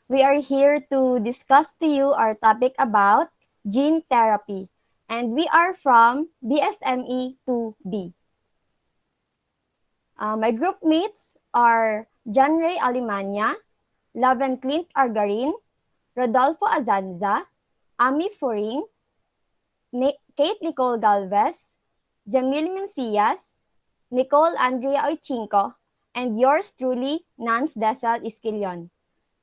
We are here to discuss to you our topic about gene therapy. And we are from BSME 2B. My group mates are John Ray Alimanya, Laven Clint Argarin, Rodolfo Azanza, Ami Furing, Kate Nicole Galvez, Jamil Mencias, Nicole Andrea Oichinco, and yours truly, Nance Desal Isquilion.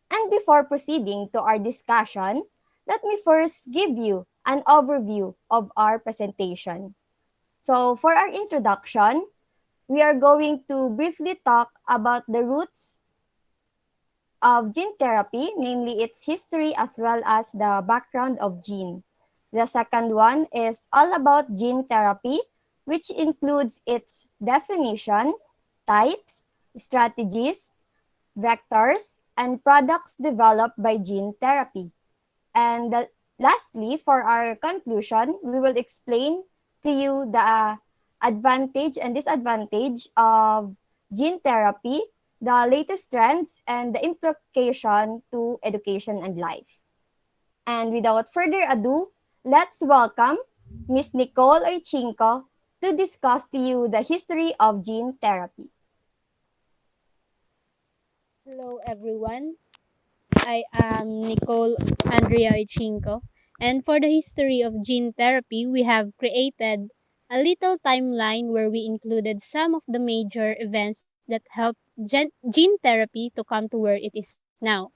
And before proceeding to our discussion, let me first give you an overview of our presentation. So, for our introduction, we are going to briefly talk about the roots of gene therapy, namely its history as well as the background of gene. The second one is all about gene therapy, which includes its definition, types, strategies, vectors, and products developed by gene therapy. And lastly, for our conclusion, we will explain to you the advantage and disadvantage of gene therapy, the latest trends, and the implication to education and life. And without further ado, let's welcome Miss Nicole Oichinco to discuss to you the history of gene therapy. Hello everyone, I am Nicole Andrea Ichinko, and for the history of gene therapy, we have created a little timeline where we included some of the major events that helped gene therapy to come to where it is now.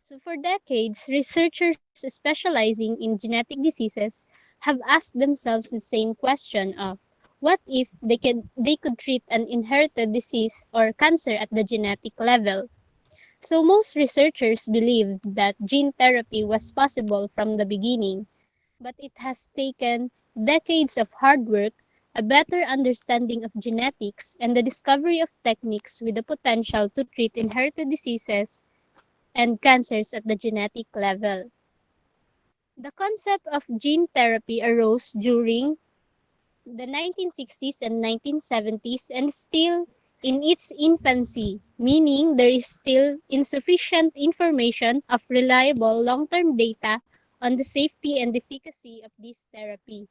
So for decades, researchers specializing in genetic diseases have asked themselves the same question of what if they could treat an inherited disease or cancer at the genetic level. So most researchers believed that gene therapy was possible from the beginning, but it has taken decades of hard work, a better understanding of genetics, and the discovery of techniques with the potential to treat inherited diseases and cancers at the genetic level. The concept of gene therapy arose during the 1960s and 1970s and still in its infancy, meaning there is still insufficient information of reliable long-term data on the safety and efficacy of this therapy.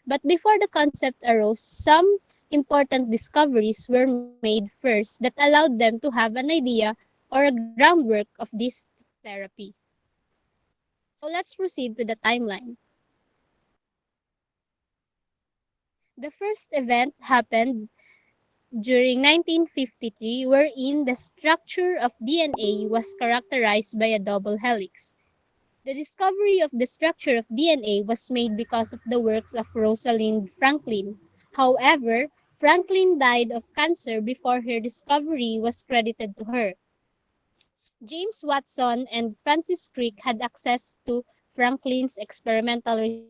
But before the concept arose, some important discoveries were made first that allowed them to have an idea or a groundwork of this therapy. So let's proceed to the timeline. The first event happened during 1953, wherein the structure of DNA was characterized by a double helix. The discovery of the structure of DNA was made because of the works of Rosalind Franklin. However, Franklin died of cancer before her discovery was credited to her. James Watson and Francis Crick had access to Franklin's experimental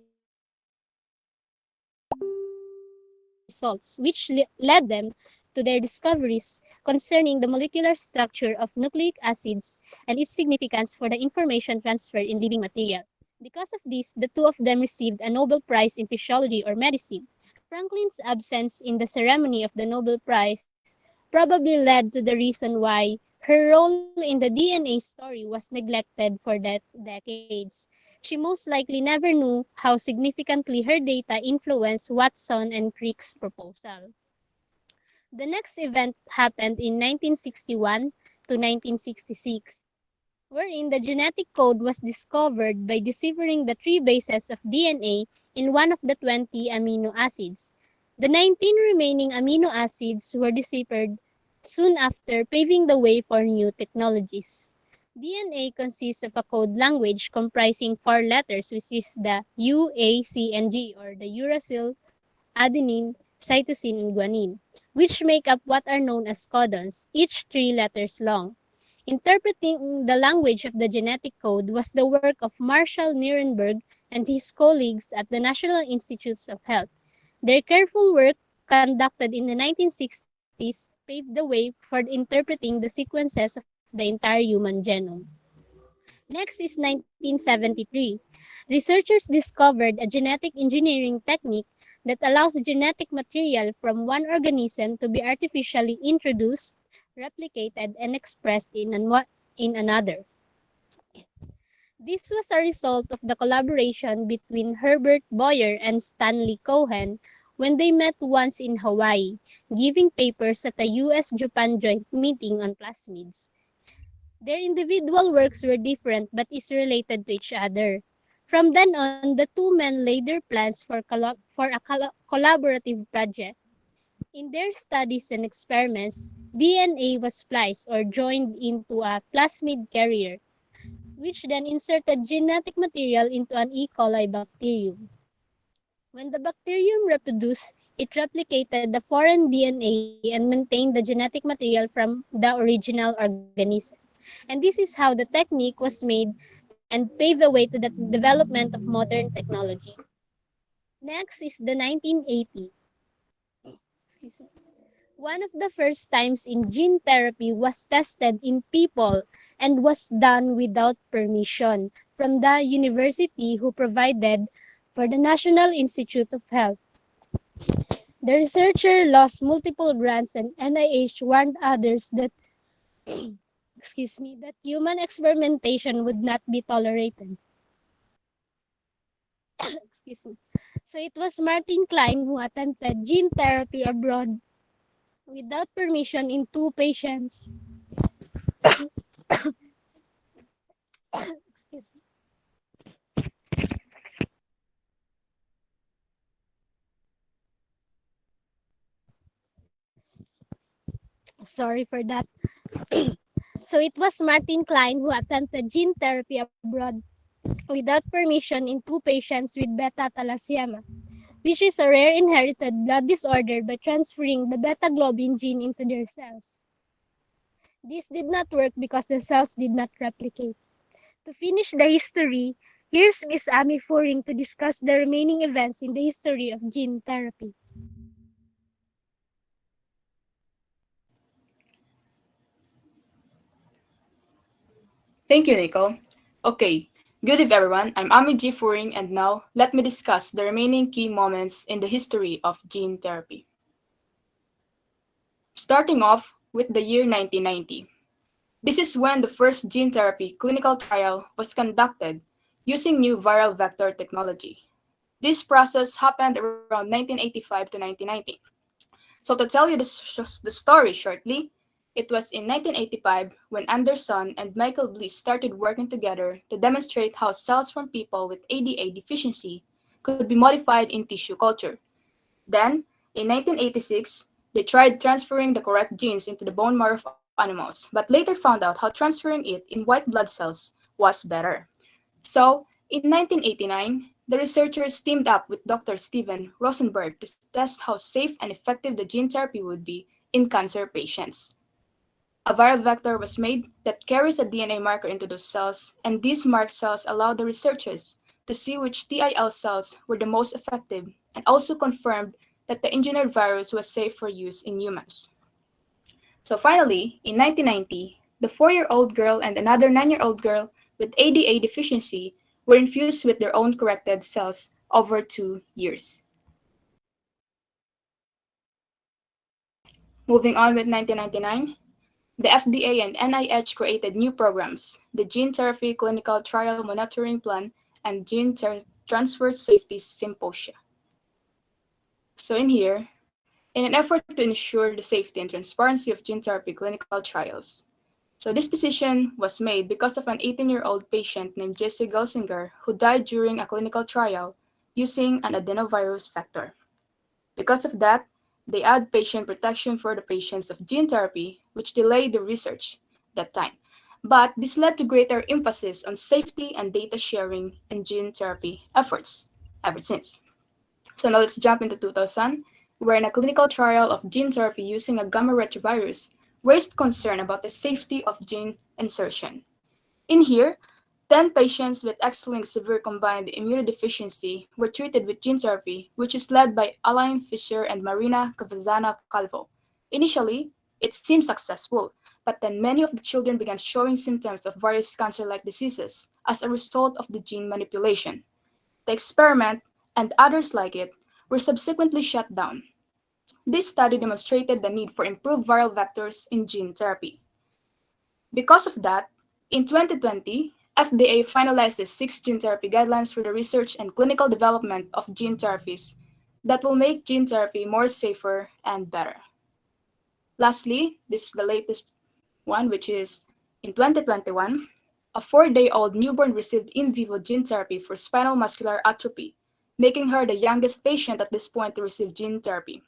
results, which led them to their discoveries concerning the molecular structure of nucleic acids and its significance for the information transfer in living material. Because of this, the two of them received a Nobel Prize in Physiology or Medicine. Franklin's absence in the ceremony of the Nobel Prize probably led to the reason why her role in the DNA story was neglected for decades. She most likely never knew how significantly her data influenced Watson and Crick's proposal. The next event happened in 1961 to 1966, wherein the genetic code was discovered by deciphering the three bases of DNA in one of the 20 amino acids. The 19 remaining amino acids were deciphered soon after, paving the way for new technologies. DNA consists of a code language comprising four letters, which is the U, A, C, and G, or the uracil, adenine, cytosine, and guanine, which make up what are known as codons, each three letters long. Interpreting the language of the genetic code was the work of Marshall Nirenberg and his colleagues at the National Institutes of Health. Their careful work, conducted in the 1960s, paved the way for interpreting the sequences of the entire human genome. Next is 1973. Researchers discovered a genetic engineering technique that allows genetic material from one organism to be artificially introduced, replicated, and expressed in another. This was a result of the collaboration between Herbert Boyer and Stanley Cohen when they met once in Hawaii, giving papers at a US-Japan joint meeting on plasmids. Their individual works were different but is related to each other. From then on, the two men laid their plans for a collaborative project. In their studies and experiments, DNA was spliced or joined into a plasmid carrier, which then inserted genetic material into an E. coli bacterium. When the bacterium reproduced, it replicated the foreign DNA and maintained the genetic material from the original organism. And this is how the technique was made and paved the way to the development of modern technology. Next is the 1980. Excuse me. One of the first times in gene therapy was tested in people and was done without permission from the university who provided for the National Institute of Health. The researcher lost multiple grants and NIH warned others that that human experimentation would not be tolerated. Excuse me. So it was Martin Klein who attempted gene therapy abroad without permission in two patients. Excuse me. Sorry for that. So it was Martin Klein who attempted gene therapy abroad without permission in two patients with beta thalassemia, which is a rare inherited blood disorder by transferring the beta globin gene into their cells. This did not work because the cells did not replicate. To finish the history, here's Miss Amy Furing to discuss the remaining events in the history of gene therapy. Thank you, Nico. Okay, good eve everyone. I'm Ami G. Furing, and now let me discuss the remaining key moments in the history of gene therapy. Starting off with the year 1990. This is when the first gene therapy clinical trial was conducted using new viral vector technology. This process happened around 1985 to 1990. So to tell you the story shortly, it was in 1985 when Anderson and Michael Bliss started working together to demonstrate how cells from people with ADA deficiency could be modified in tissue culture. Then, in 1986, they tried transferring the correct genes into the bone marrow of animals, but later found out how transferring it in white blood cells was better. So, in 1989, the researchers teamed up with Dr. Steven Rosenberg to test how safe and effective the gene therapy would be in cancer patients. A viral vector was made that carries a DNA marker into those cells, and these marked cells allowed the researchers to see which TIL cells were the most effective and also confirmed that the engineered virus was safe for use in humans. So finally, in 1990, the 4-year-old girl and another 9-year-old girl with ADA deficiency were infused with their own corrected cells over 2 years. Moving on with 1999, the FDA and NIH created new programs, the Gene Therapy Clinical Trial Monitoring Plan and Transfer Safety Symposia. So in here, in an effort to ensure the safety and transparency of gene therapy clinical trials. So this decision was made because of an 18-year-old patient named Jesse Gelsinger who died during a clinical trial using an adenovirus vector. Because of that, they add patient protection for the patients of gene therapy, which delayed the research that time. But this led to greater emphasis on safety and data sharing in gene therapy efforts ever since. So now let's jump into 2000, where in a clinical trial of gene therapy using a gamma retrovirus raised concern about the safety of gene insertion. In here, 10 patients with X-linked severe combined immunodeficiency were treated with gene therapy, which is led by Alain Fischer and Marina Cavazana Calvo. Initially, it seemed successful, but then many of the children began showing symptoms of various cancer-like diseases as a result of the gene manipulation. The experiment, and others like it, were subsequently shut down. This study demonstrated the need for improved viral vectors in gene therapy. Because of that, in 2020, FDA finalizes 6 gene therapy guidelines for the research and clinical development of gene therapies that will make gene therapy more safer and better. Lastly, this is the latest one, which is in 2021, a 4-day-old newborn received in vivo gene therapy for spinal muscular atrophy, making her the youngest patient at this point to receive gene therapy.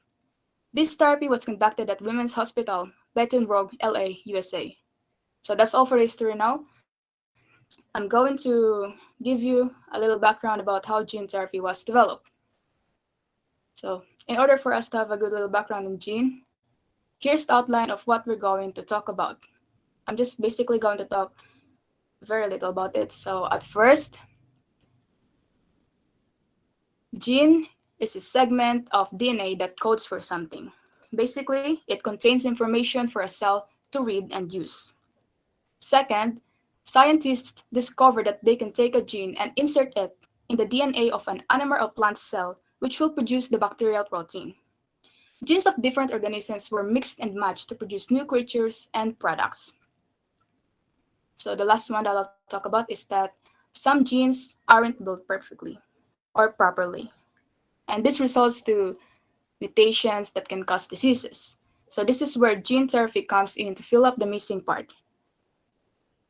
This therapy was conducted at Women's Hospital, Baton Rouge, LA, USA. So that's all for history now. I'm going to give you a little background about how gene therapy was developed. So, in order for us to have a good little background in gene, here's the outline of what we're going to talk about. I'm just basically going to talk very little about it. So, at first, gene is a segment of DNA that codes for something. Basically, it contains information for a cell to read and use. Second, scientists discovered that they can take a gene and insert it in the DNA of an animal or plant cell, which will produce the bacterial protein. Genes of different organisms were mixed and matched to produce new creatures and products. So the last one that I'll talk about is that some genes aren't built perfectly or properly. And this results to mutations that can cause diseases. So this is where gene therapy comes in to fill up the missing part.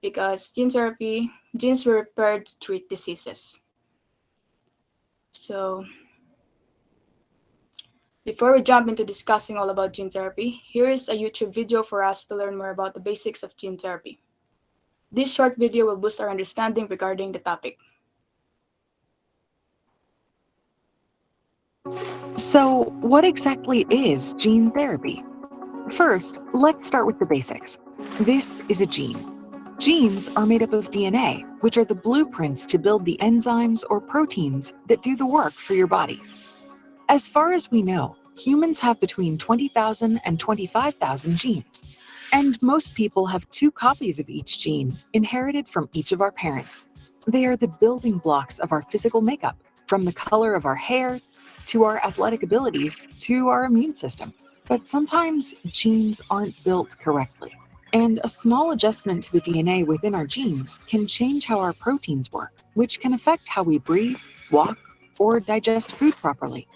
Because genes were repaired to treat diseases. So before we jump into discussing all about gene therapy, here is a YouTube video for us to learn more about the basics of gene therapy. This short video will boost our understanding regarding the topic. So, what exactly is gene therapy? First, let's start with the basics. This is a gene. Genes are made up of DNA, which are the blueprints to build the enzymes or proteins that do the work for your body. As far as we know, humans have between 20,000 and 25,000 genes. And most people have 2 copies of each gene, inherited from each of our parents. They are the building blocks of our physical makeup, from the color of our hair, to our athletic abilities, to our immune system. But sometimes genes aren't built correctly. And a small adjustment to the DNA within our genes can change how our proteins work, which can affect how we breathe, walk, or digest food properly.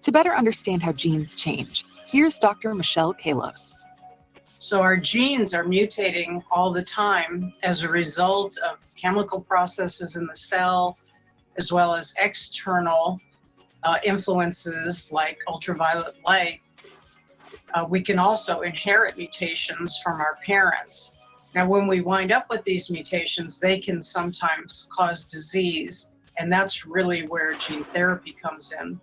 To better understand how genes change, here's Dr. Michelle Kalos. So our genes are mutating all the time as a result of chemical processes in the cell, as well as external influences like ultraviolet light. We can also inherit mutations from our parents. Now, when we wind up with these mutations, they can sometimes cause disease, and that's really where gene therapy comes in.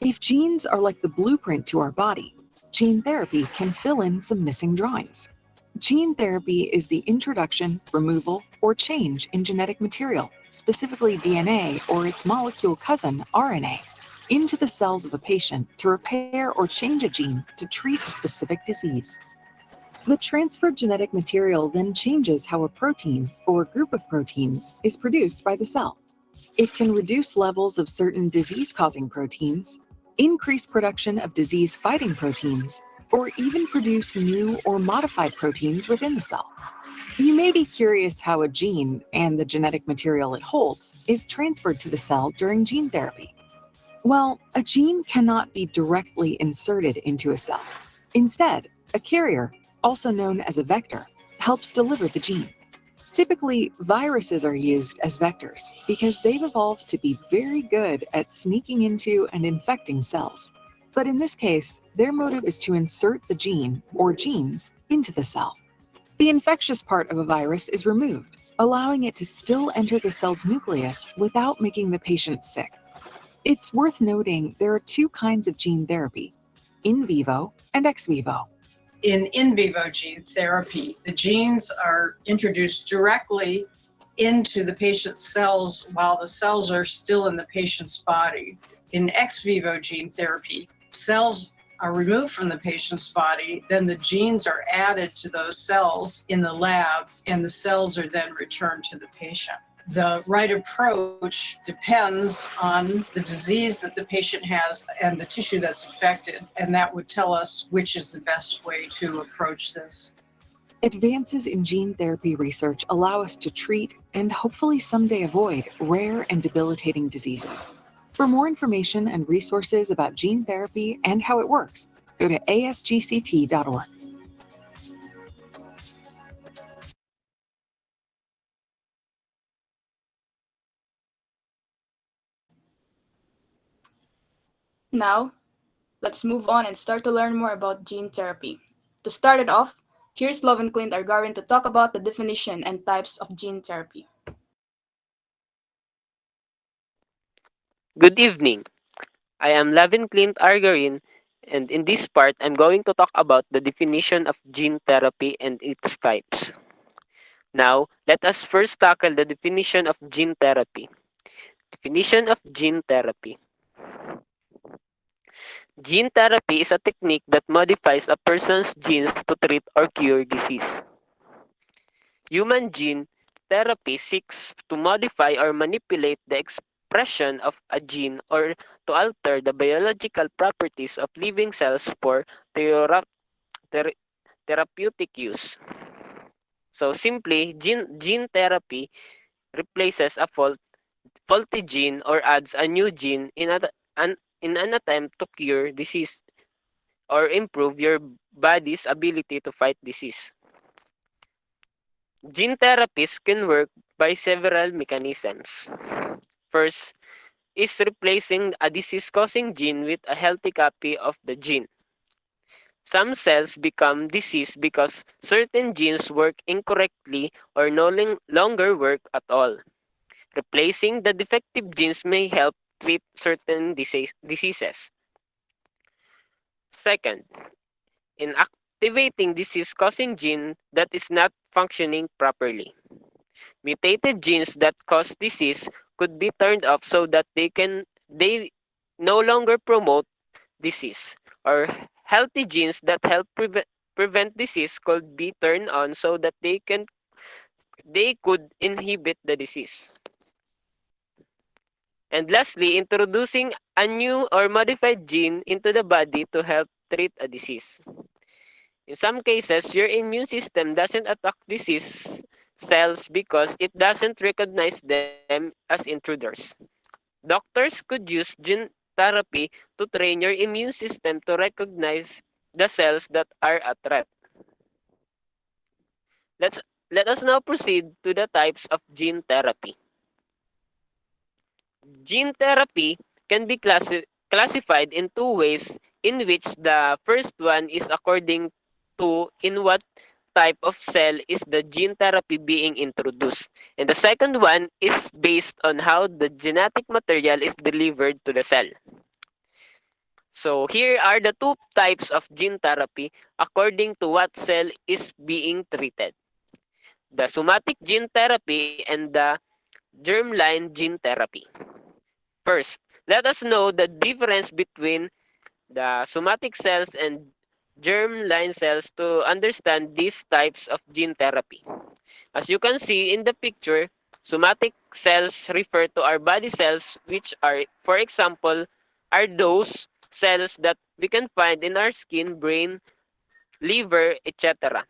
If genes are like the blueprint to our body, gene therapy can fill in some missing drawings. Gene therapy is the introduction, removal, or change in genetic material, specifically DNA or its molecule cousin, RNA, into the cells of a patient to repair or change a gene to treat a specific disease. The transferred genetic material then changes how a protein or group of proteins is produced by the cell. It can reduce levels of certain disease-causing proteins, increase production of disease-fighting proteins, or even produce new or modified proteins within the cell. You may be curious how a gene and the genetic material it holds is transferred to the cell during gene therapy. Well, a gene cannot be directly inserted into a cell. Instead, a carrier, also known as a vector, helps deliver the gene. Typically, viruses are used as vectors because they've evolved to be very good at sneaking into and infecting cells. But in this case, their motive is to insert the gene or genes into the cell. The infectious part of a virus is removed, allowing it to still enter the cell's nucleus without making the patient sick. It's worth noting there are 2 kinds of gene therapy, in vivo and ex vivo. In vivo gene therapy, the genes are introduced directly into the patient's cells while the cells are still in the patient's body. In ex vivo gene therapy, cells are removed from the patient's body, then the genes are added to those cells in the lab, and the cells are then returned to the patient. The right approach depends on the disease that the patient has and the tissue that's affected, and that would tell us which is the best way to approach this. Advances in gene therapy research allow us to treat and hopefully someday avoid rare and debilitating diseases. For more information and resources about gene therapy and how it works, go to asgct.org. Now, let's move on and start to learn more about gene therapy. To start it off, here's Love and Clint are going to talk about the definition and types of gene therapy. Good evening. I am Lavin Clint Argarin, and in this part, I'm going to talk about the definition of gene therapy and its types. Now, let us first tackle the definition of gene therapy. Definition of gene therapy. Gene therapy is a technique that modifies a person's genes to treat or cure disease. Human gene therapy seeks to modify or manipulate the expression of a gene or to alter the biological properties of living cells for thera- ther- therapeutic use. So simply, gene therapy replaces a faulty gene or adds a new gene in an attempt to cure disease or improve your body's ability to fight disease. Gene therapies can work by several mechanisms. First is replacing a disease-causing gene with a healthy copy of the gene. Some cells become diseased because certain genes work incorrectly or no longer work at all. Replacing the defective genes may help treat certain diseases. Second, inactivating disease-causing gene that is not functioning properly. Mutated genes that cause disease could be turned off so that they no longer promote disease, or healthy genes that help prevent disease could be turned on so that they could inhibit the disease. And lastly, introducing a new or modified gene into the body to help treat a disease. In some cases, your immune system doesn't attack disease cells because it doesn't recognize them as intruders. Doctors could use gene therapy to train your immune system to recognize the cells that are a threat. Let's Let us now proceed to the types of gene therapy. Gene therapy can be classified in two ways, in which the first one is according to in what type of cell is the gene therapy being introduced. And the second one is based on how the genetic material is delivered to the cell. So here are the two types of gene therapy according to what cell is being treated. The somatic gene therapy and the germline gene therapy. First, let us know the difference between the somatic cells and germline cells to understand these types of gene therapy. As you can see in the picture, somatic cells refer to our body cells, which are, for example, are those cells that we can find in our skin, brain, liver, etc.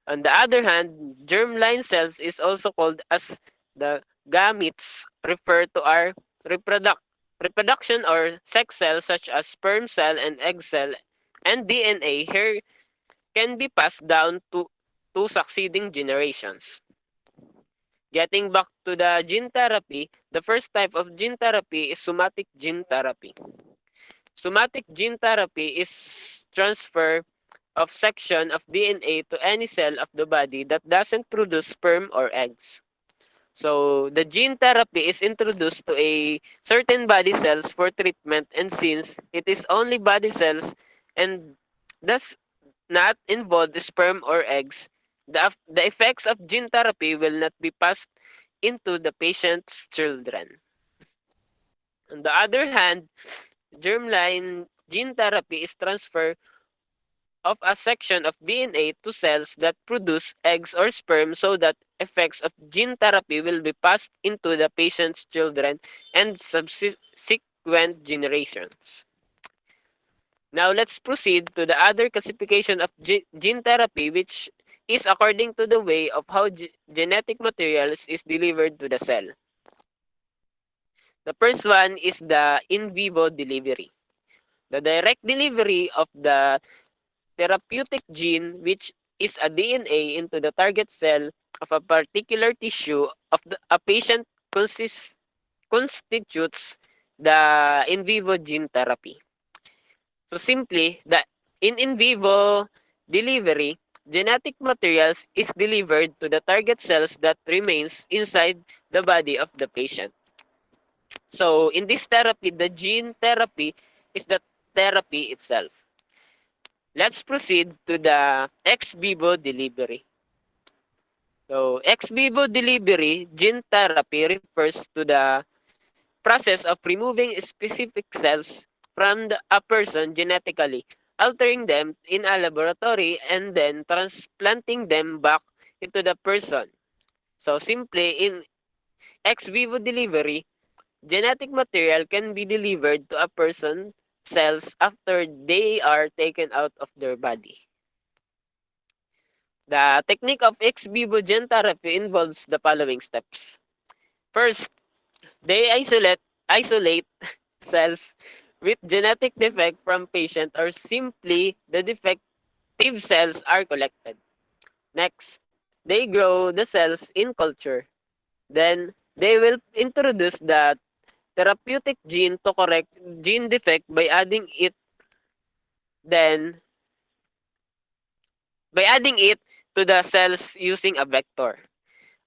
On the other hand, germline cells is also called as the gametes, refer to our reproduction or sex cells such as sperm cell and egg cell, and DNA here can be passed down to succeeding generations. Getting back to the gene therapy, the first type of gene therapy is somatic gene therapy. Somatic gene therapy is transfer of section of DNA to any cell of the body that doesn't produce sperm or eggs. So the gene therapy is introduced to a certain body cells for treatment, and since it is only body cells and does not involve sperm or eggs, the effects of gene therapy will not be passed into the patient's children. On the other hand, germline gene therapy is transfer of a section of DNA to cells that produce eggs or sperm so that effects of gene therapy will be passed into the patient's children and subsequent generations. Now let's proceed to the other classification of gene therapy, which is according to the way of how genetic materials is delivered to the cell. The first one is the in vivo delivery. The direct delivery of the therapeutic gene, which is a DNA, into the target cell of a particular tissue of a patient constitutes the in vivo gene therapy. So simply, the in vivo delivery, genetic materials is delivered to the target cells that remains inside the body of the patient. So in this therapy, the gene therapy is the therapy itself. Let's proceed to the ex vivo delivery. So ex vivo delivery, gene therapy refers to the process of removing specific cells from a person genetically, altering them in a laboratory, and then transplanting them back into the person. So simply, in ex vivo delivery, genetic material can be delivered to a person's cells after they are taken out of their body. The technique of ex vivo gene therapy involves the following steps. First, they isolate cells with genetic defect from patient, or simply the defective cells are collected. Next, they grow the cells in culture. Then, they will introduce the therapeutic gene to correct gene defect then by adding it to the cells using a vector.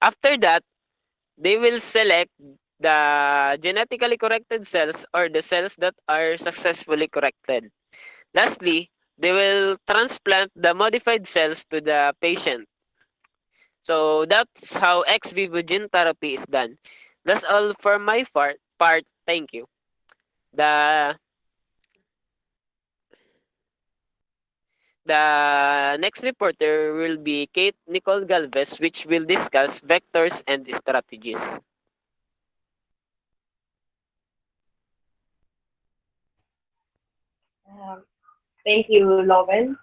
After that, they will select the genetically corrected cells, or the cells that are successfully corrected. Lastly, they will transplant the modified cells to the patient. So that's how ex vivo gene therapy is done. That's all for my part. Thank you. The the next reporter will be Kate Nicole Galvez, which will discuss vectors and strategies. Um, Thank you, Loven.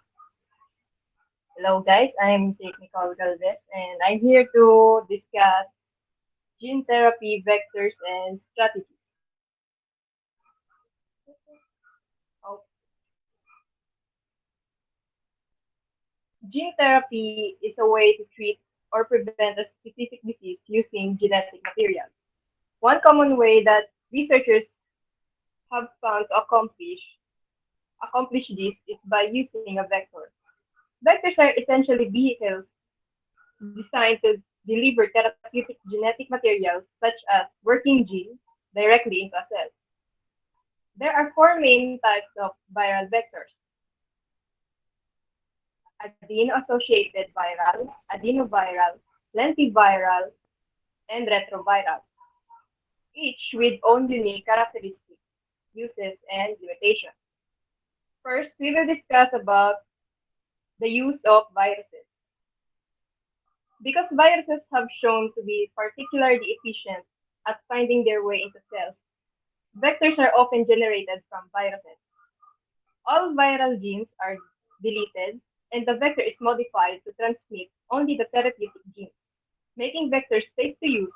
Hello, guys. I'm Technical Galvez, and I'm here to discuss gene therapy vectors and strategies. Oh, gene therapy is a way to treat or prevent a specific disease using genetic material. One common way that researchers have found to accomplish this is by using a vector. Vectors are essentially vehicles designed to deliver therapeutic genetic materials such as working genes directly into a cell. There are four main types of viral vectors: adeno-associated viral, adenoviral, lentiviral, and retroviral, each with own unique characteristics, uses, and limitations. First, we will discuss about the use of viruses. Because viruses have shown to be particularly efficient at finding their way into cells, vectors are often generated from viruses. All viral genes are deleted, and the vector is modified to transmit only the therapeutic genes, making vectors safe to use.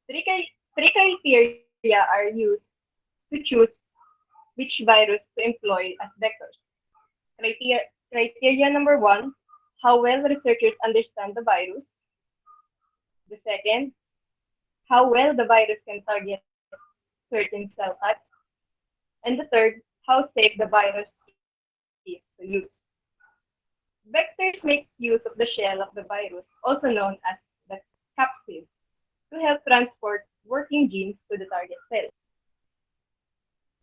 Three criteria are used to choose which virus to employ as vectors. Criteria number one: how well researchers understand the virus. The second, how well the virus can target certain cell types. And the third, how safe the virus is to use. Vectors make use of the shell of the virus, also known as the capsid, to help transport working genes to the target cell.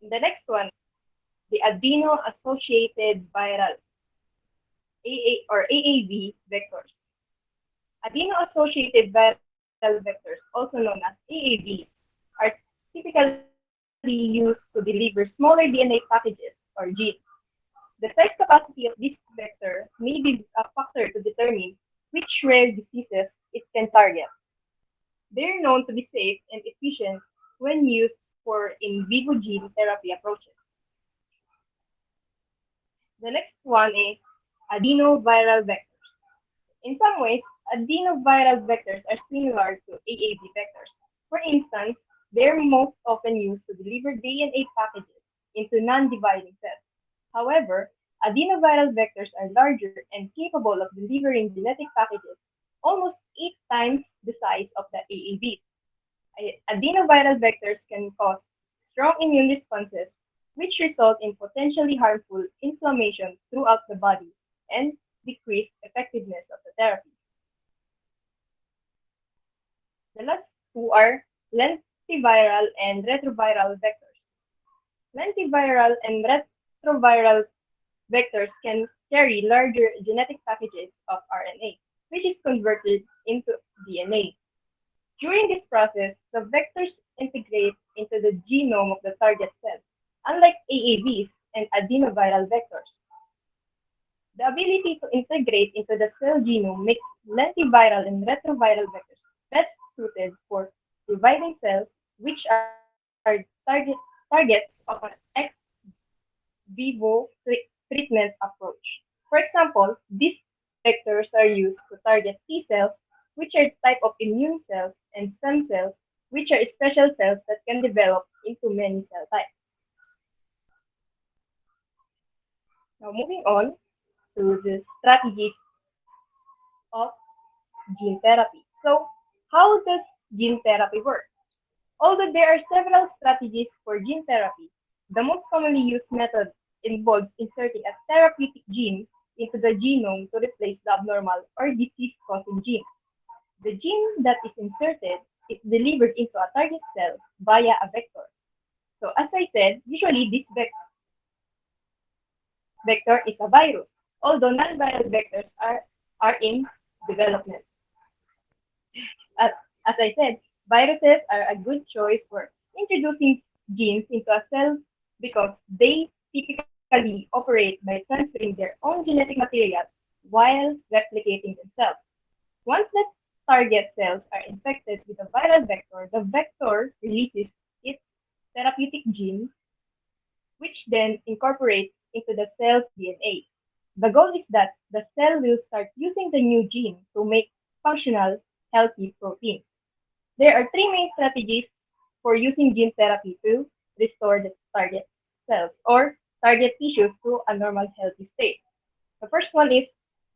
The next one is the adeno-associated viral AA or AAV vectors. Adeno-associated viral vectors, also known as AAVs, are typically used to deliver smaller DNA packages or genes. The size capacity of this vector may be a factor to determine which rare diseases it can target. They are known to be safe and efficient when used for in vivo gene therapy approaches. The next one is adenoviral vectors, In some ways, adenoviral vectors are similar to AAV vectors. For instance, they're most often used to deliver DNA packages into non-dividing cells. However, adenoviral vectors are larger and capable of delivering genetic packages almost 8 times the size of the AAVs. Adenoviral vectors can cause strong immune responses, which result in potentially harmful inflammation throughout the body and decreased effectiveness of the therapy. The last two are lentiviral and retroviral vectors. Lentiviral and retroviral vectors can carry larger genetic packages of RNA, which is converted into DNA. During this process, the vectors integrate into the genome of the target cell. Unlike AAVs and adenoviral vectors, the ability to integrate into the cell genome makes lentiviral and retroviral vectors best suited for dividing cells, which are targets of an ex vivo treatment approach. For example, these vectors are used to target T cells, which are type of immune cells, and stem cells, which are special cells that can develop into many cell types. Now, moving on to the strategies of gene therapy. So, how does gene therapy work? Although there are several strategies for gene therapy, the most commonly used method involves inserting a therapeutic gene into the genome to replace the abnormal or disease-causing gene. The gene that is inserted is delivered into a target cell via a vector. So as I said, usually this vector is a virus, although non-viral vectors are in development. As, as I said, viruses are a good choice for introducing genes into a cell because they typically operate by transferring their own genetic material while replicating themselves. Once the target cells are infected with a viral vector, the vector releases its therapeutic gene, which then incorporates into the cell's DNA. The goal is that the cell will start using the new gene to make functional, healthy proteins. There are three main strategies for using gene therapy to restore the target cells or target tissues to a normal healthy state. The first one is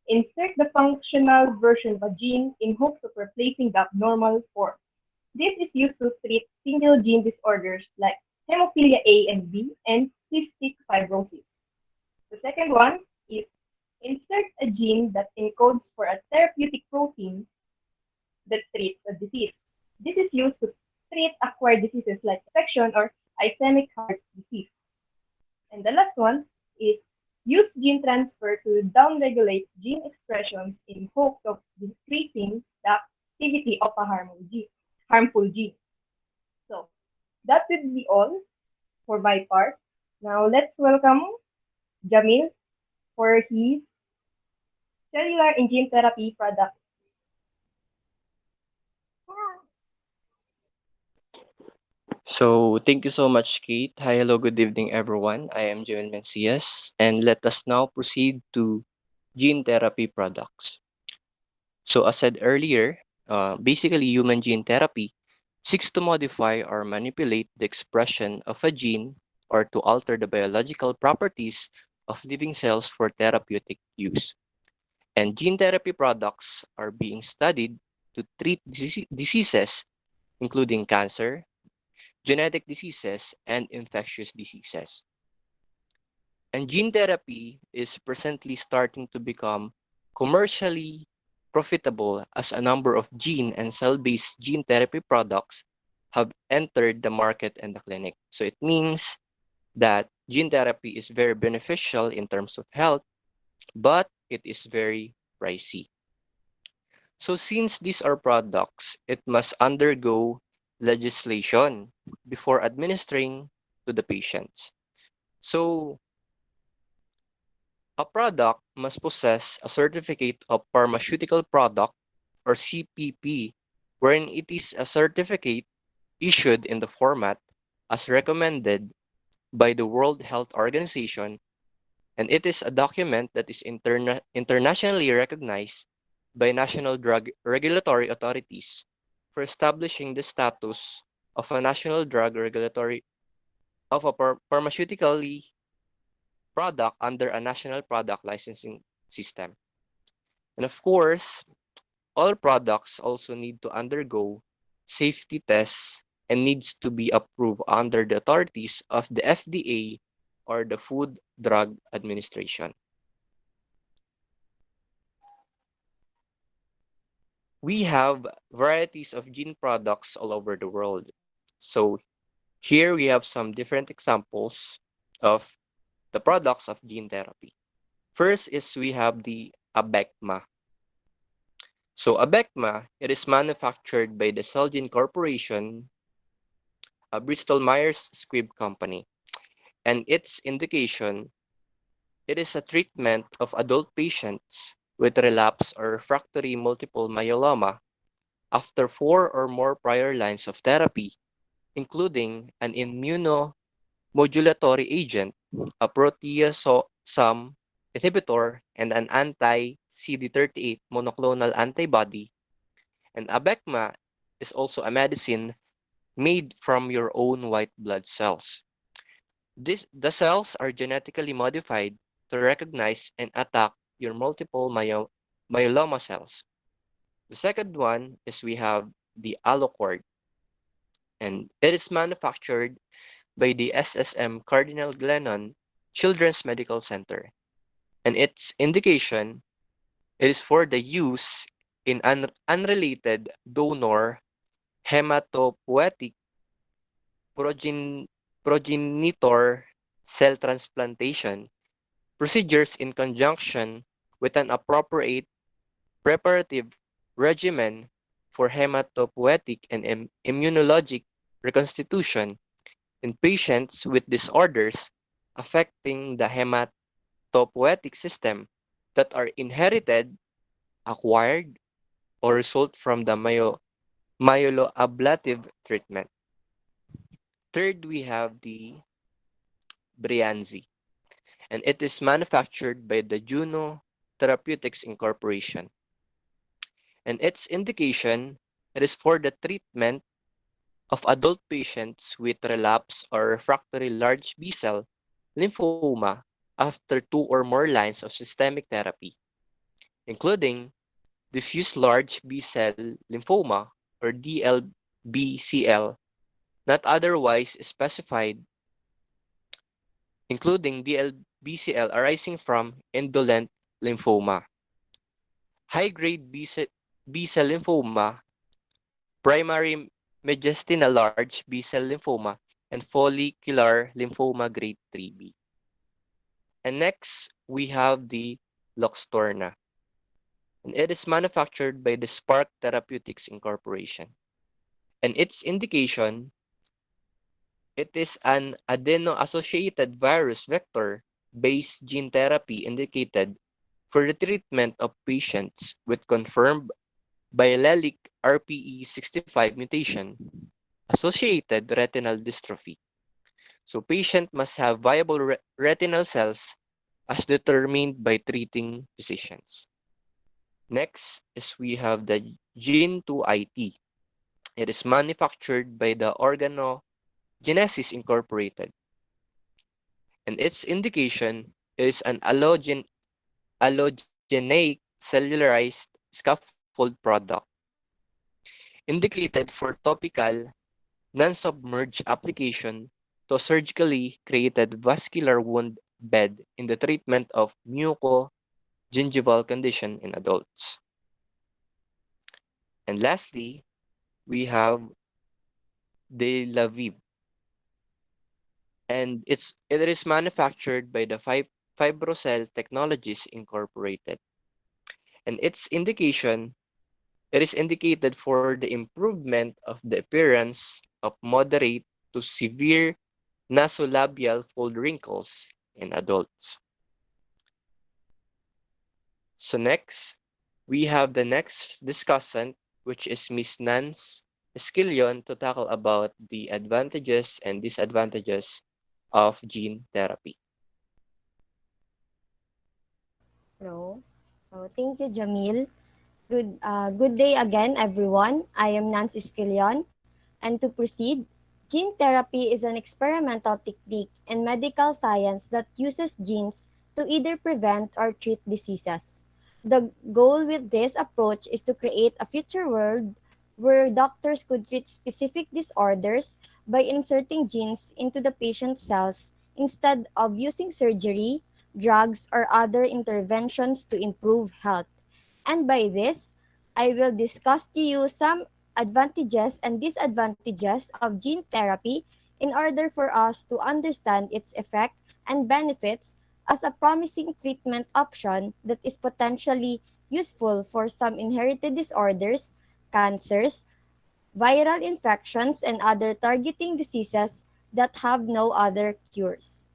insert the functional version of a gene in hopes of replacing the abnormal form. This is used to treat single gene disorders like hemophilia A and B and cystic fibrosis. The second one is insert a gene that encodes for a therapeutic protein that treats a disease. This is used to treat acquired diseases like infection or ischemic heart disease. And the last one is use gene transfer to downregulate gene expressions in hopes of decreasing the activity of a harmful gene. So that would be all for my part. Now let's welcome Jamil for his cellular and gene therapy products. So, thank you so much, Kate. Hi, hello, good evening, everyone. I am Joel Mencias, and let us now proceed to gene therapy products. So, as said earlier, basically, human gene therapy seeks to modify or manipulate the expression of a gene or to alter the biological properties of living cells for therapeutic use. And gene therapy products are being studied to treat diseases, including cancer, genetic diseases, and infectious diseases. And gene therapy is presently starting to become commercially profitable as a number of gene and cell-based gene therapy products have entered the market and the clinic. So it means that gene therapy is very beneficial in terms of health, but it is very pricey. So since these are products, it must undergo legislation before administering to the patients. So a product must possess a certificate of pharmaceutical product or CPP, wherein it is a certificate issued in the format as recommended by the World Health Organization, and it is a document that is internationally recognized by national drug regulatory authorities for establishing the status of a national drug regulatory of a pharmaceutically product under a national product licensing system. And of course, all products also need to undergo safety tests and needs to be approved under the authorities of the FDA or the Food Drug Administration. We have varieties of gene products all over the world. So here we have some different examples of the products of gene therapy. First is we have the Abecma. So Abecma, it is manufactured by the Celgene Corporation, a Bristol Myers Squibb company. And its indication, it is a treatment of adult patients with relapse or refractory multiple myeloma after 4 or more prior lines of therapy, including an immunomodulatory agent, a proteasome inhibitor, and an anti-CD38 monoclonal antibody. And Abecma is also a medicine made from your own white blood cells. The cells are genetically modified to recognize and attack your multiple myeloma cells. The second one is we have the Allocord, and it is manufactured by the SSM Cardinal Glennon Children's Medical Center. And its indication is for the use in unrelated donor hematopoietic progen- progenitor cell transplantation procedures in conjunction with an appropriate preparative regimen for hematopoietic and immunologic reconstitution in patients with disorders affecting the hematopoietic system that are inherited, acquired, or result from the myeloablative treatment. Third, we have the Breyanzi, and it is manufactured by the Juno Therapeutics Incorporation. And its indication, it is for the treatment of adult patients with relapse or refractory large B-cell lymphoma after 2 or more lines of systemic therapy, including diffuse large B-cell lymphoma or DLBCL, not otherwise specified, including DLBCL arising from indolent lymphoma, high-grade B-cell lymphoma, primary mediastinal large B-cell lymphoma, and follicular lymphoma grade 3B. And next, we have the Luxturna, and it is manufactured by the Spark Therapeutics Incorporation. And its indication, it is an adeno-associated virus vector-based gene therapy indicated for the treatment of patients with confirmed biallelic RPE65 mutation associated retinal dystrophy. So patient must have viable retinal cells as determined by treating physicians. Next is we have the Gene2IT. It is manufactured by the Organogenesis Incorporated, and its indication is an allogeneic cellularized scaffold product indicated for topical non-submerged application to surgically created vascular wound bed in the treatment of mucogingival condition in adults. And lastly, we have De La Vive, and it is manufactured by the Fibrocell Technologies Incorporated. And its indication, it is indicated for the improvement of the appearance of moderate to severe nasolabial fold wrinkles in adults. So next, we have the next discussant, which is Miss Nance Esquilion, to tackle about the advantages and disadvantages of gene therapy. Hello. So, thank you, Jamil. Good day again, everyone. I am Nancy Skillion, and to proceed, gene therapy is an experimental technique in medical science that uses genes to either prevent or treat diseases. The goal with this approach is to create a future world where doctors could treat specific disorders by inserting genes into the patient's cells instead of using surgery, drugs, or other interventions to improve health. And by this, I will discuss to you some advantages and disadvantages of gene therapy in order for us to understand its effect and benefits as a promising treatment option that is potentially useful for some inherited disorders, cancers, viral infections, and other targeting diseases that have no other cures.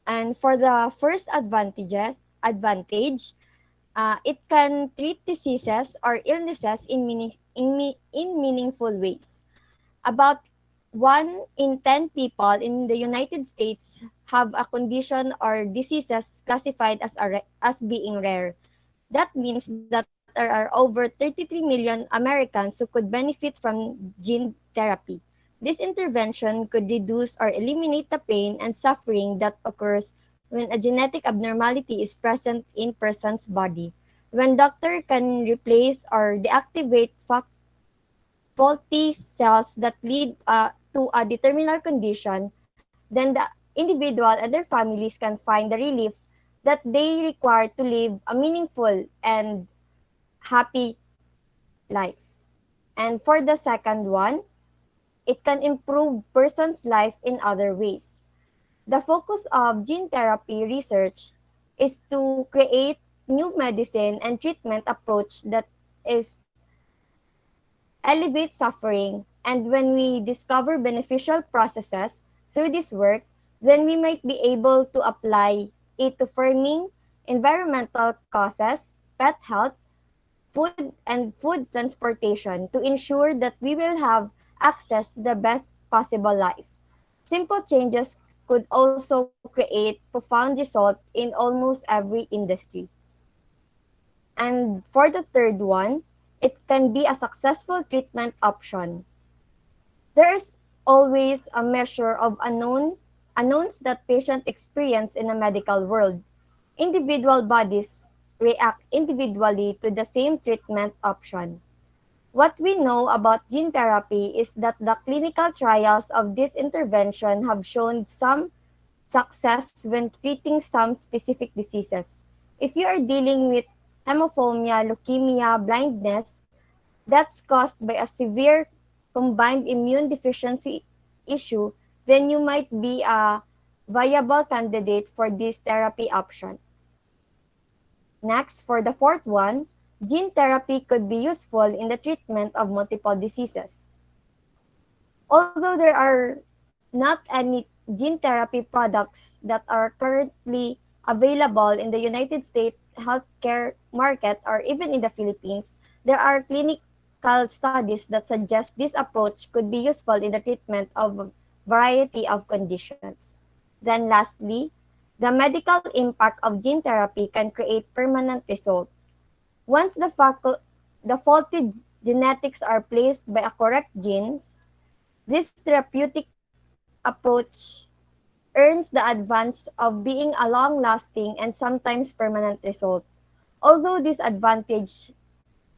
And for the first advantage, it can treat diseases or illnesses in meaningful ways. About 1 in 10 people in the United States have a condition or diseases classified as being rare. That means that there are over 33 million Americans who could benefit from gene therapy. This intervention could reduce or eliminate the pain and suffering that occurs when a genetic abnormality is present in person's body. When doctor can replace or deactivate faulty cells that lead to a terminal condition, then the individual and their families can find the relief that they require to live a meaningful and happy life. And for the second one, it can improve person's life in other ways. The focus of gene therapy research is to create new medicine and treatment approach that is elevate suffering, and when we discover beneficial processes through this work, then we might be able to apply it to farming, environmental causes, pet health, food transportation to ensure that we will have access to the best possible life. Simple changes could also create profound results in almost every industry. And for the third one, it can be a successful treatment option. There is always a measure of unknowns that patients experience in a medical world. Individual bodies react individually to the same treatment option. What we know about gene therapy is that the clinical trials of this intervention have shown some success when treating some specific diseases. If you are dealing with hemophilia, leukemia, blindness, that's caused by a severe combined immune deficiency issue, then you might be a viable candidate for this therapy option. Next, for the fourth one, gene therapy could be useful in the treatment of multiple diseases. Although there are not any gene therapy products that are currently available in the United States healthcare market or even in the Philippines, there are clinical studies that suggest this approach could be useful in the treatment of a variety of conditions. Then lastly, the medical impact of gene therapy can create permanent results. Once the faulty genetics are placed by a correct genes, this therapeutic approach earns the advantage of being a long-lasting and sometimes permanent result. Although this advantage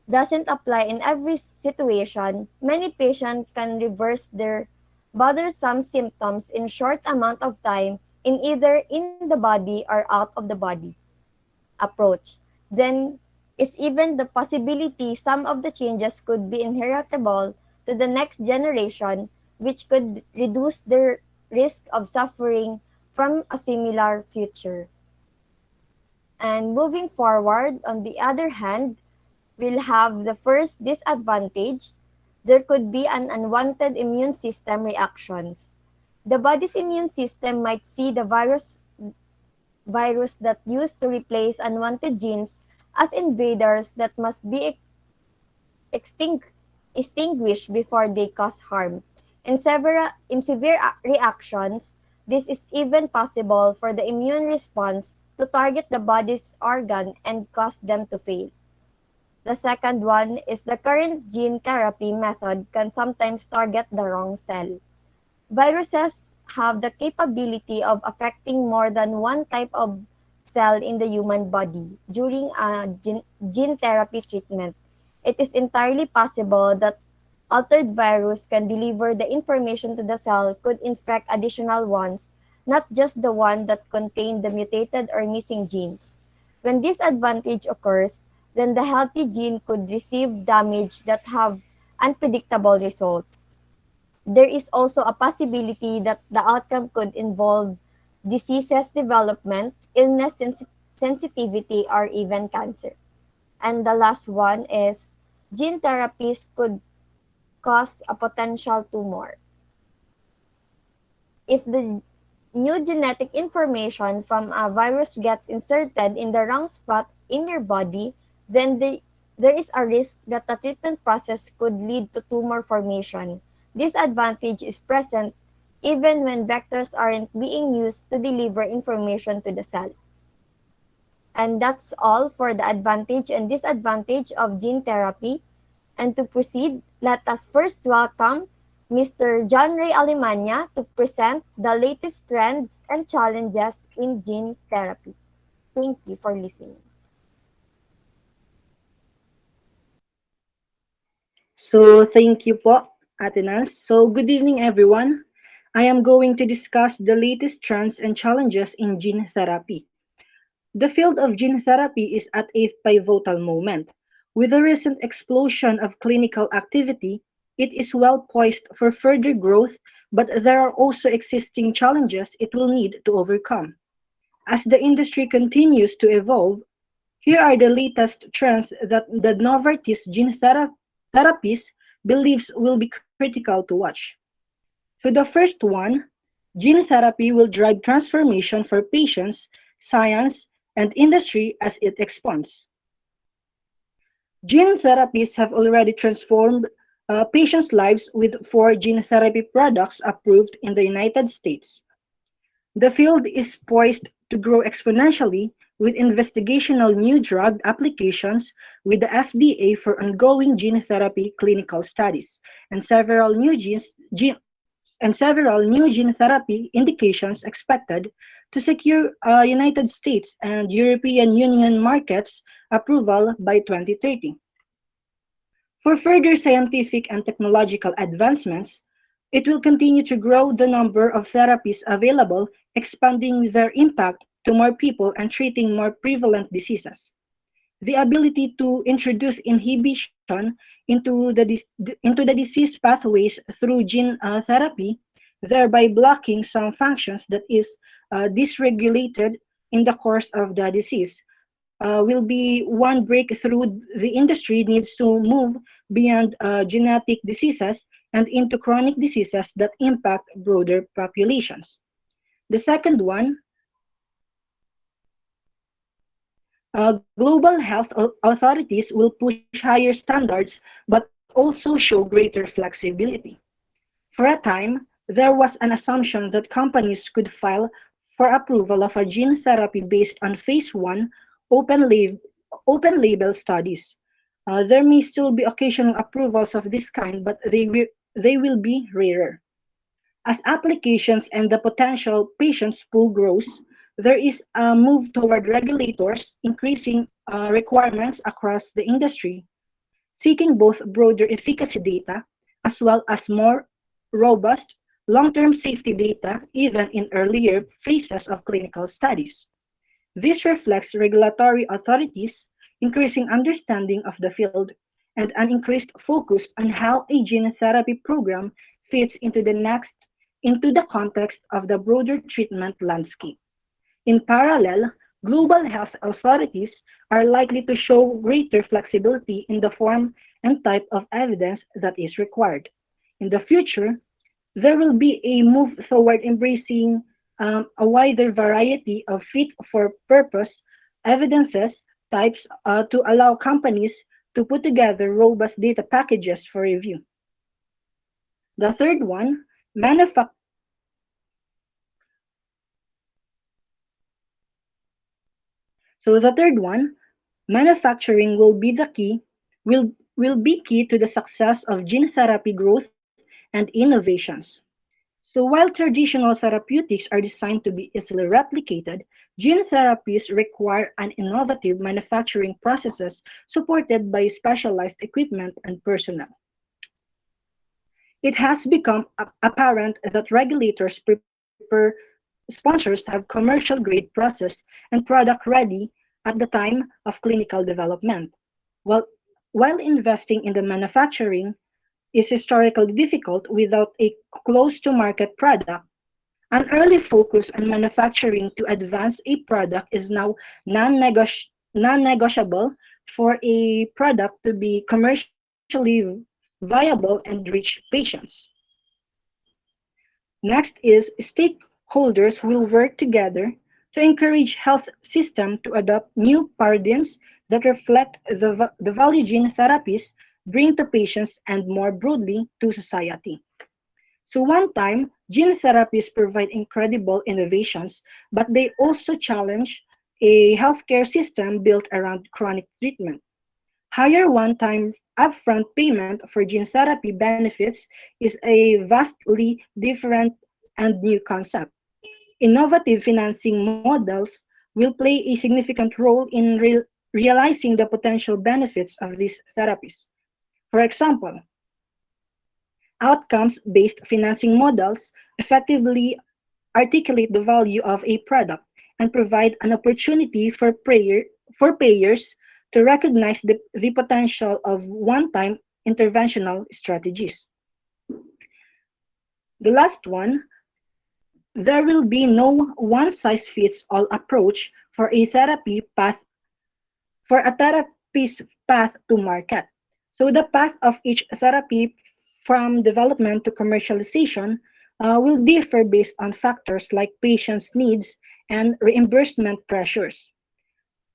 doesn't apply in every situation, many patients can reverse their bothersome symptoms in short amount of time in either in the body or out of the body approach. Then is even the possibility some of the changes could be inheritable to the next generation, which could reduce their risk of suffering from a similar future. And moving forward, on the other hand, we'll have the first disadvantage. There could be an unwanted immune system reactions. The body's immune system might see the virus that used to replace unwanted genes as invaders that must be extinguished before they cause harm. In severe reactions, this is even possible for the immune response to target the body's organ and cause them to fail. The second one is the current gene therapy method can sometimes target the wrong cell. Viruses have the capability of affecting more than one type of cell in the human body during a gene therapy treatment. It is entirely possible that altered virus can deliver the information to the cell could infect additional ones, not just the one that contain the mutated or missing genes. When this advantage occurs, then the healthy gene could receive damage that have unpredictable results. There is also a possibility that the outcome could involve diseases development, illness sensitivity, or even cancer. And the last one is gene therapies could cause a potential tumor. If the new genetic information from a virus gets inserted in the wrong spot in your body, then there is a risk that the treatment process could lead to tumor formation. This advantage is present even when vectors aren't being used to deliver information to the cell. And that's all for the advantage and disadvantage of gene therapy. And to proceed, let us first welcome Mr. John Ray Alemania to present the latest trends and challenges in gene therapy. Thank you for listening. So, thank you po, Ate Nance. So, good evening, everyone. I am going to discuss the latest trends and challenges in gene therapy. The field of gene therapy is at a pivotal moment. With the recent explosion of clinical activity, it is well poised for further growth, but there are also existing challenges it will need to overcome. As the industry continues to evolve, here are the latest trends that the Novartis therapies believes will be critical to watch. So the first one, gene therapy will drive transformation for patients, science, and industry as it expands. Gene therapies have already transformed patients' lives with four gene therapy products approved in the United States. The field is poised to grow exponentially with investigational new drug applications with the FDA for ongoing gene therapy clinical studies and several new gene therapy indications expected to secure United States and European Union markets approval by 2030. For further scientific and technological advancements, it will continue to grow the number of therapies available, expanding their impact to more people and treating more prevalent diseases. The ability to introduce inhibition into the disease pathways through gene therapy, thereby blocking some functions that is dysregulated in the course of the disease, will be one breakthrough the industry needs to move beyond genetic diseases and into chronic diseases that impact broader populations. The second one, global health authorities will push higher standards but also show greater flexibility. For a time, there was an assumption that companies could file for approval of a gene therapy based on phase 1 open, lab- open label studies. There may still be occasional approvals of this kind, but they will be rarer. As applications and the potential patients pool grows, there is a move toward regulators increasing requirements across the industry, seeking both broader efficacy data as well as more robust long-term safety data even in earlier phases of clinical studies. This reflects regulatory authorities' increasing understanding of the field and an increased focus on how a gene therapy program fits into the context of the broader treatment landscape. In parallel, global health authorities are likely to show greater flexibility in the form and type of evidence that is required. In the future, there will be a move toward embracing a wider variety of fit for purpose evidences types to allow companies to put together robust data packages for review. The third one, manufac- so the third one, manufacturing will be the key will be key to the success of gene therapy growth and innovations. So while traditional therapeutics are designed to be easily replicated, gene therapies require an innovative manufacturing processes supported by specialized equipment and personnel. It has become apparent that regulators prepare sponsors have commercial grade process and product ready at the time of clinical development. While, while investing in the manufacturing is historically difficult without a close to market product, an early focus on manufacturing to advance a product is now non-negotiable for a product to be commercially viable and reach patients. Next is stakeholders will work together to encourage health system to adopt new paradigms that reflect the value gene therapies bring to patients and more broadly to society. So one time, gene therapies provide incredible innovations, but they also challenge a healthcare system built around chronic treatment. Higher one-time upfront payment for gene therapy benefits is a vastly different and new concept. Innovative financing models will play a significant role in realizing the potential benefits of these therapies. For example, outcomes-based financing models effectively articulate the value of a product and provide an opportunity for payers to recognize the potential of one-time interventional strategies. The last one, there will be no one-size-fits-all approach for a therapy's path to market. So the path of each therapy from development to commercialization will differ based on factors like patients' needs and reimbursement pressures.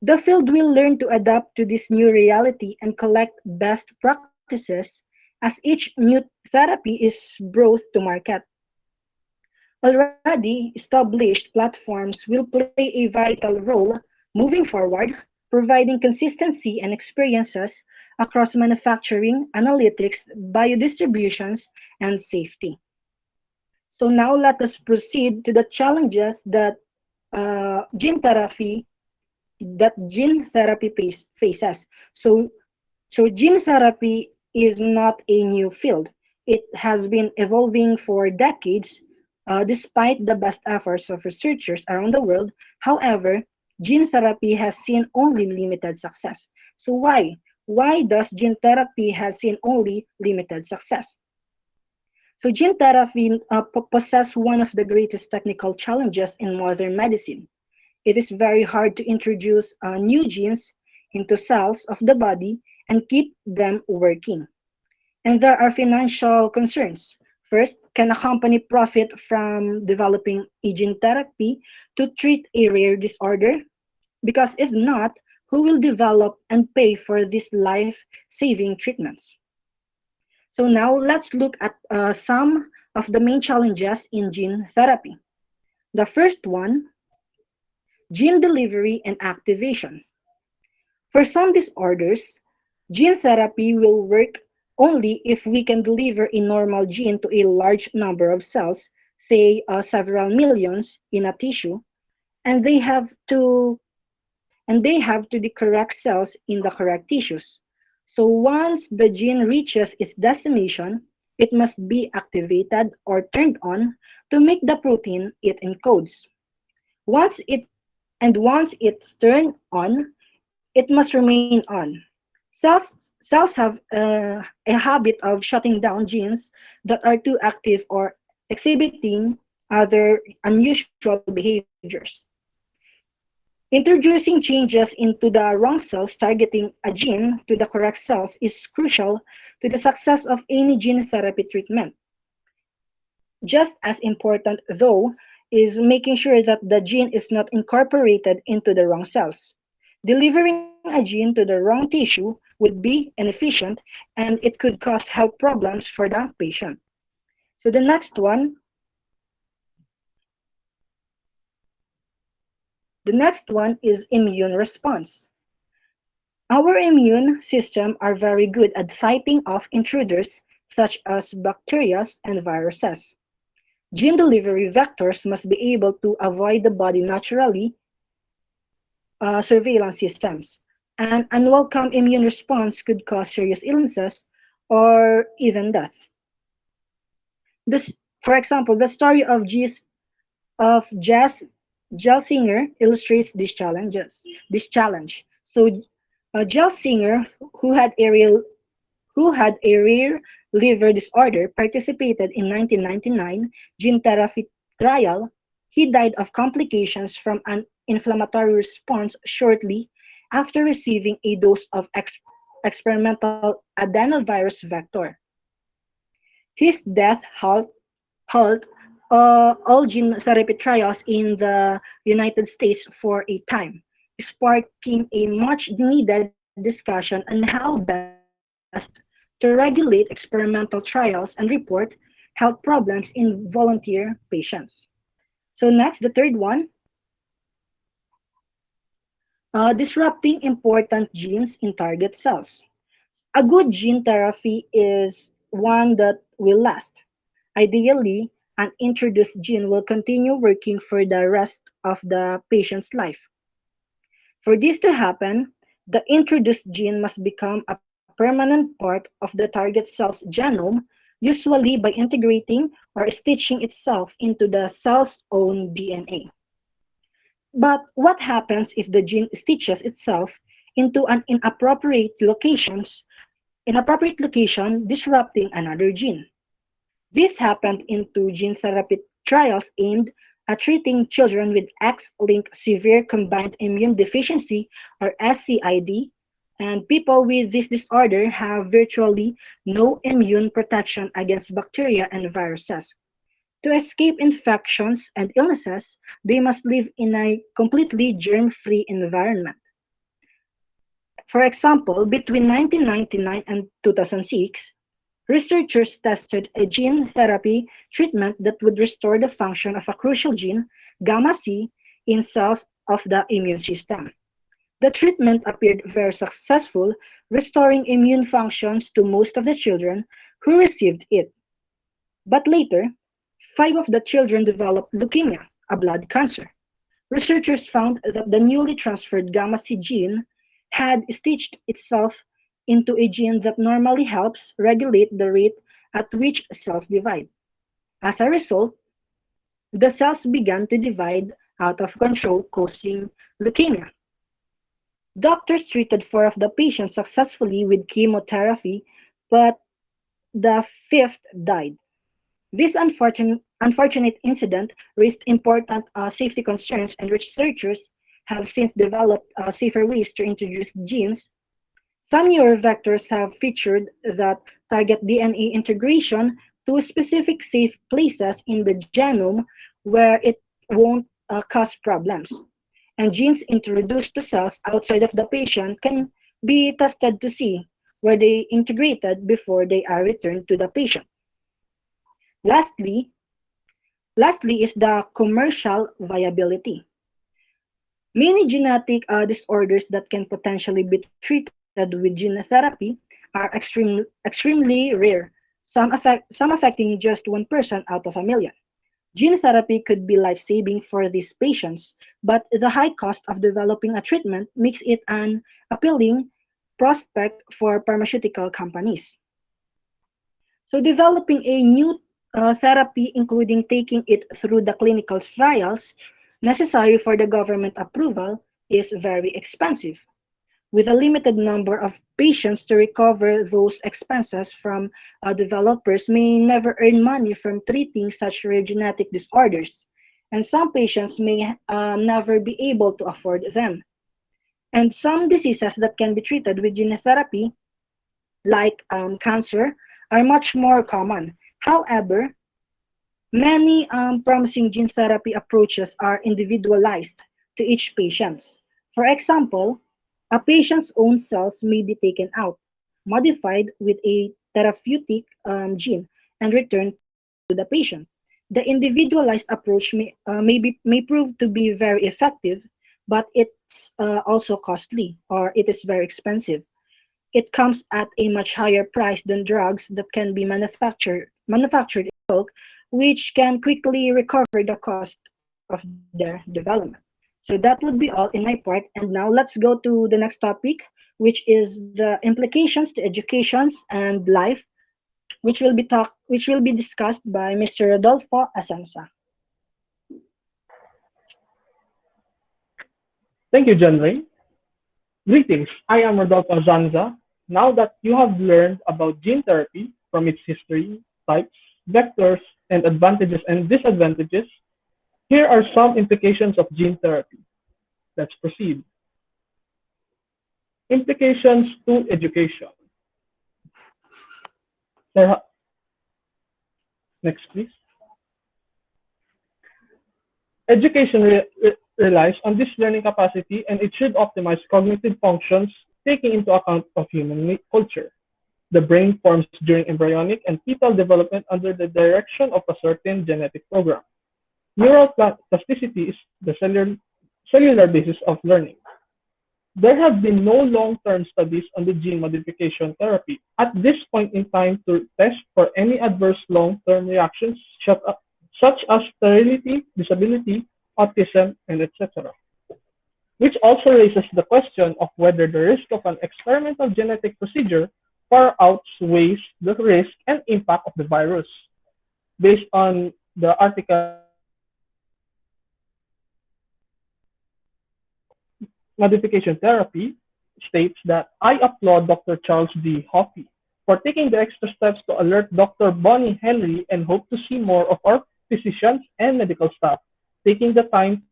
The field will learn to adapt to this new reality and collect best practices as each new therapy is brought to market. Already established platforms will play a vital role moving forward, providing consistency and experiences across manufacturing, analytics, biodistributions, and safety. So now let us proceed to the challenges gene therapy faces. So gene therapy is not a new field. It has been evolving for decades, despite the best efforts of researchers around the world. However, gene therapy has seen only limited success. So why? Why does gene therapy has seen only limited success? So gene therapy possesses one of the greatest technical challenges in modern medicine. It is very hard to introduce new genes into cells of the body and keep them working. And there are financial concerns. First, can a company profit from developing a gene therapy to treat a rare disorder? Because if not, who will develop and pay for these life-saving treatments? So now let's look at some of the main challenges in gene therapy. The first one, gene delivery and activation. For some disorders, gene therapy will work only if we can deliver a normal gene to a large number of cells, say several millions in a tissue, and they have to the correct cells in the correct tissues. So once the gene reaches its destination, it must be activated or turned on to make the protein it encodes. Once it once it's turned on, it must remain on. Cells have a habit of shutting down genes that are too active or exhibiting other unusual behaviors. Introducing changes into the wrong cells targeting a gene to the correct cells is crucial to the success of any gene therapy treatment. Just as important, though, is making sure that the gene is not incorporated into the wrong cells. Delivering a gene to the wrong tissue would be inefficient and it could cause health problems for the patient. So the next one is immune response. Our immune system are very good at fighting off intruders such as bacteria and viruses. Gene delivery vectors must be able to avoid the body naturally surveillance systems. An unwelcome immune response could cause serious illnesses or even death. This, for example, the story of Jazz Gelsinger illustrates these challenges. This challenge. So, Gelsinger, who had a real who had a rare liver disorder, participated in 1999 gene therapy trial. He died of complications from an inflammatory response shortly after receiving a dose of experimental adenovirus vector. His death halt all gene therapy trials in the United States for a time, sparking a much needed discussion on how best to regulate experimental trials and report health problems in volunteer patients. So next, the third one, disrupting important genes in target cells. A good gene therapy is one that will last. Ideally, an introduced gene will continue working for the rest of the patient's life. For this to happen, the introduced gene must become a permanent part of the target cell's genome, usually by integrating or stitching itself into the cell's own DNA. But what happens if the gene stitches itself into an inappropriate location, disrupting another gene? This happened in two gene therapy trials aimed at treating children with X-linked severe combined immune deficiency or SCID, and people with this disorder have virtually no immune protection against bacteria and viruses. To escape infections and illnesses, they must live in a completely germ-free environment. For example, between 1999 and 2006, researchers tested a gene therapy treatment that would restore the function of a crucial gene, gamma C, in cells of the immune system. The treatment appeared very successful, restoring immune functions to most of the children who received it. But later, five of the children developed leukemia, a blood cancer. Researchers found that the newly transferred gamma C gene had stitched itself into a gene that normally helps regulate the rate at which cells divide. As a result, the cells began to divide out of control, causing leukemia. Doctors treated four of the patients successfully with chemotherapy, but the fifth died. This unfortunate incident raised important safety concerns, and researchers have since developed safer ways to introduce genes. Some newer vectors have featured that target DNA integration to specific safe places in the genome where it won't cause problems. And genes introduced to cells outside of the patient can be tested to see where they integrated before they are returned to the patient. Lastly, lastly is the commercial viability. Many genetic disorders that can potentially be treated with gene therapy are extremely rare, some affecting just one person out of a million. Gene therapy could be life-saving for these patients, but the high cost of developing a treatment makes it an appealing prospect for pharmaceutical companies. So developing a new therapy, including taking it through the clinical trials necessary for the government approval, is very expensive. With a limited number of patients to recover those expenses from, developers may never earn money from treating such rare genetic disorders, and some patients may never be able to afford them. And some diseases that can be treated with gene therapy, like cancer, are much more common. However, many promising gene therapy approaches are individualized to each patient. For example, a patient's own cells may be taken out, modified with a therapeutic gene, and returned to the patient. The individualized approach may prove to be very effective, but it also costly or it is very expensive. It comes at a much higher price than drugs that can be manufactured in bulk, which can quickly recover the cost of their development. So that would be all in my part. And now let's go to the next topic, which is the implications to educations and life, which will be discussed by Mr. Rodolfo Asensa. Thank you, John Ray. Greetings, I am Rodolfo Zanza. Now that you have learned about gene therapy from its history, types, vectors, and advantages and disadvantages, here are some implications of gene therapy. Let's proceed. Implications to education. Sir, next, please. Education relies on this learning capacity and it should optimize cognitive functions taking into account of human culture. The brain forms during embryonic and fetal development under the direction of a certain genetic program. Neural plasticity is the cellular basis of learning. There have been no long-term studies on the gene modification therapy at this point in time to test for any adverse long-term reactions such as sterility, disability, autism, and etc. Which also raises the question of whether the risk of an experimental genetic procedure far outweighs the risk and impact of the virus. Based on the article modification therapy states that I applaud Dr. Charles D. Hoffey for taking the extra steps to alert Dr. Bonnie Henry and hope to see more of our physicians and medical staff taking the time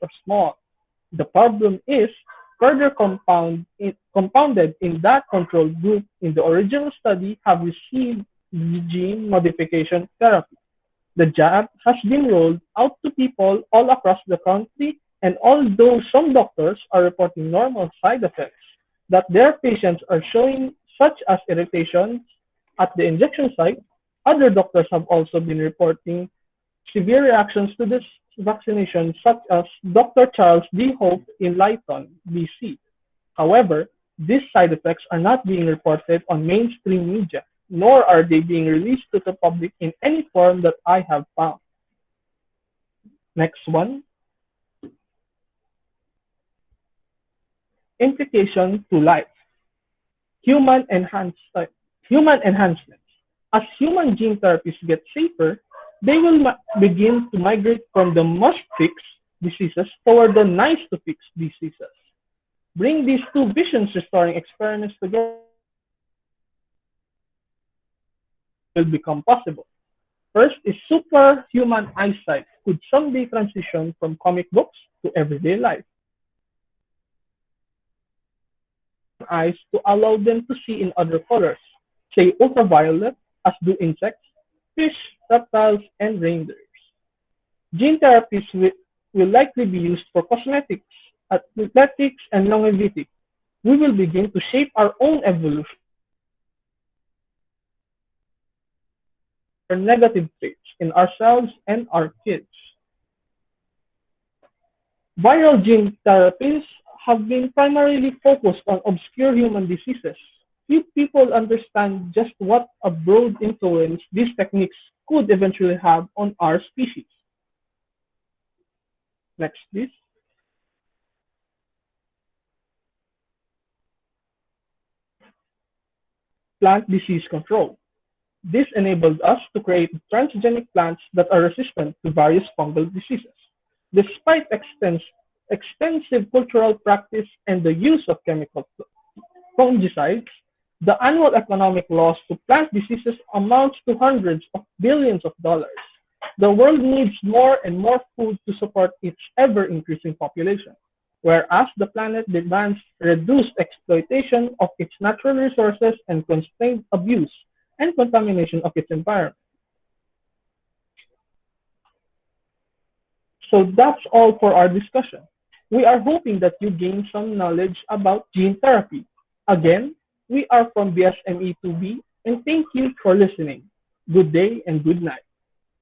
or small. The problem is further compounded in that control group in the original study have received gene modification therapy. The jab has been rolled out to people all across the country, and although some doctors are reporting normal side effects that their patients are showing, such as irritations at the injection site, other doctors have also been reporting severe reactions to this vaccination, such as Dr. Charles D. Hope in Lytton, BC. However, these side effects are not being reported on mainstream media, nor are they being released to the public in any form that I have found. Next one, implication to life. Human, enhanced, human enhancements. As human gene therapies get safer, they will begin to migrate from the must-fix diseases toward the nice-to-fix diseases. Bring these two visions restoring experiments together will become possible. First is superhuman eyesight could someday transition from comic books to everyday life. Eyes to allow them to see in other colors, say ultraviolet, as do insects, fish, reptiles, and reindeers. Gene therapies will likely be used for cosmetics, athletics, and longevity. We will begin to shape our own evolution, our negative traits in ourselves and our kids. Viral gene therapies have been primarily focused on obscure human diseases. Few people understand just what a broad influence these techniques could eventually have on our species. Next, please. Plant disease control. This enabled us to create transgenic plants that are resistant to various fungal diseases. Despite extensive cultural practice and the use of chemical fungicides, the annual economic loss to plant diseases amounts to hundreds of billions of dollars. The world needs more and more food to support its ever-increasing population, whereas the planet demands reduced exploitation of its natural resources and constrained abuse and contamination of its environment. So that's all for our discussion. We are hoping that you gain some knowledge about gene therapy. Again, we are from BSME2B, and thank you for listening. Good day and good night.